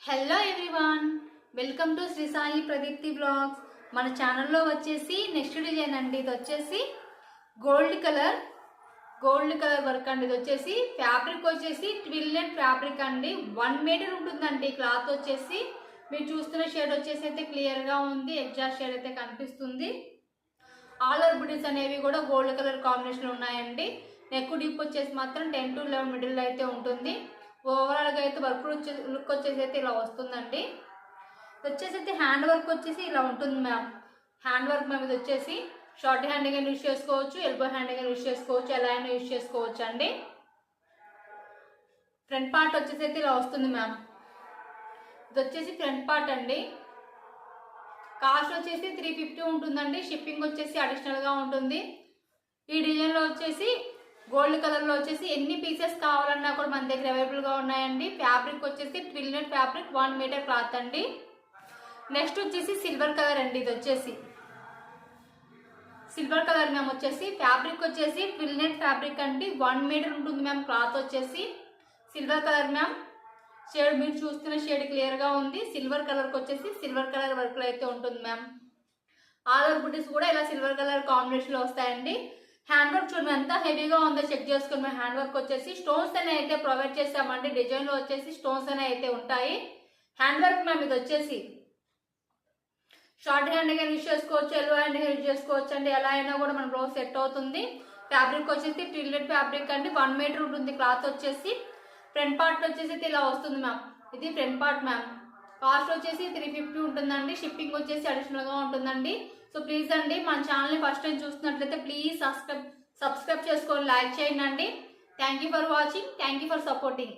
Hello everyone, welcome to Shri Sai Pradeepthi blogs. మన ఛానల్లో వచ్చేసి నెక్స్ట్ డిజైన్ అండి. ఇది వచ్చేసి గోల్డ్ కలర్ వర్క్ అండి. ఇది వచ్చేసి ఫ్యాబ్రిక్ వచ్చేసి ట్విల్ నెట్ ఫ్యాబ్రిక్ అండి. 1 మీటర్ ఉంటుందండి. క్లాత్ వచ్చేసి మీరు చూస్తున్న షేడ్ వచ్చేసి అయితే క్లియర్గా ఉంది. ఎగ్జాక్ట్ షేడ్ అయితే కనిపిస్తుంది. ఆల్ ఓవర్ బుటీస్ అనేవి కూడా గోల్డ్ కలర్ కాంబినేషన్ ఉన్నాయండి. నెక్ డీప్ వచ్చేసి మాత్రం 10 to 11 మిడిల్ అయితే ఉంటుంది. ఓవరాల్గా అయితే వర్క్ లుక్ వచ్చేసి అయితే ఇలా వస్తుందండి. వచ్చేసి అయితే హ్యాండ్ వర్క్ వచ్చేసి ఇలా ఉంటుంది మ్యామ్. హ్యాండ్ వర్క్ మ్యామ్ ఇది వచ్చేసి షార్ట్ హ్యాండ్గా యూజ్ చేసుకోవచ్చు, ఎల్బో హ్యాండ్గా యూజ్ చేసుకోవచ్చు, ఎలా అయినా యూజ్ చేసుకోవచ్చు అండి. ఫ్రంట్ పార్ట్ వచ్చేసి అయితే ఇలా వస్తుంది మ్యామ్. ఇది వచ్చేసి ఫ్రంట్ పార్ట్ అండి. కాస్ట్ వచ్చేసి 350 ఉంటుందండి. షిప్పింగ్ వచ్చేసి అడిషనల్గా ఉంటుంది. ఈ డిజైన్లో వచ్చేసి గోల్డ్ కలర్లో వచ్చేసి ఎన్ని పీసెస్ కావాలన్నా కూడా మన దగ్గర అవైలబుల్గా ఉన్నాయండి. ఫ్యాబ్రిక్ వచ్చేసి twill net fabric 1 metre cloth అండి. నెక్స్ట్ వచ్చేసి సిల్వర్ కలర్ అండి. ఇది వచ్చేసి సిల్వర్ కలర్ మ్యామ్. వచ్చేసి ఫ్యాబ్రిక్ వచ్చేసి ట్విల్ నెట్ ఫ్యాబ్రిక్ అండి. 1 మీటర్ ఉంటుంది మ్యామ్. క్లాత్ వచ్చేసి సిల్వర్ కలర్ మ్యామ్. షేడ్ మీరు చూస్తున్న షేడ్ క్లియర్గా ఉంది. సిల్వర్ కలర్కి వచ్చేసి సిల్వర్ కలర్ వర్క్లో అయితే ఉంటుంది మ్యామ్. ఆల్ ఓవర్ బుటీస్ కూడా ఇలా సిల్వర్ కలర్ కాంబినేషన్లో వస్తాయండి. హ్యాండ్ వర్క్ చూడండి ఎంత హెవీగా ఉందో చెక్ చేసుకుని మేము హ్యాండ్ వర్క్ వచ్చేసి స్టోన్స్ అనే అయితే ప్రొవైడ్ చేస్తామండి. డిజైన్లో వచ్చేసి స్టోన్స్ అనే అయితే ఉంటాయి. హ్యాండ్ వర్క్ మ్యామ్ ఇది వచ్చేసి షార్ట్ హ్యాండ్గా యూజ్ చేసుకోవచ్చు, ఎల్బో హ్యాండ్గా యూజ్ చేసుకోవచ్చు అండి. ఎలా అయినా కూడా మన బ్లౌజ్ సెట్ అవుతుంది. ఫ్యాబ్రిక్ వచ్చేసి ట్విల్ నెట్ ఫ్యాబ్రిక్ అండి. 1 మీటర్ ఉంటుంది క్లాత్ వచ్చేసి. ఫ్రంట్ పార్ట్ వచ్చేసి ఇలా వస్తుంది మ్యామ్. ఇది ఫ్రంట్ పార్ట్ మ్యామ్. కాస్ట్ వచ్చేసి 350 ఉంటుందండి. షిప్పింగ్ వచ్చేసి అడిషనల్గా ఉంటుందండి. సో ప్లీజ్ అండి మన ఛానల్ని ఫస్ట్ టైం చూస్తున్నట్లయితే ప్లీజ్ సబ్స్క్రైబ్ చేసుకొని లైక్ చేయండి అండి. Thank you for watching. Thank you for supporting.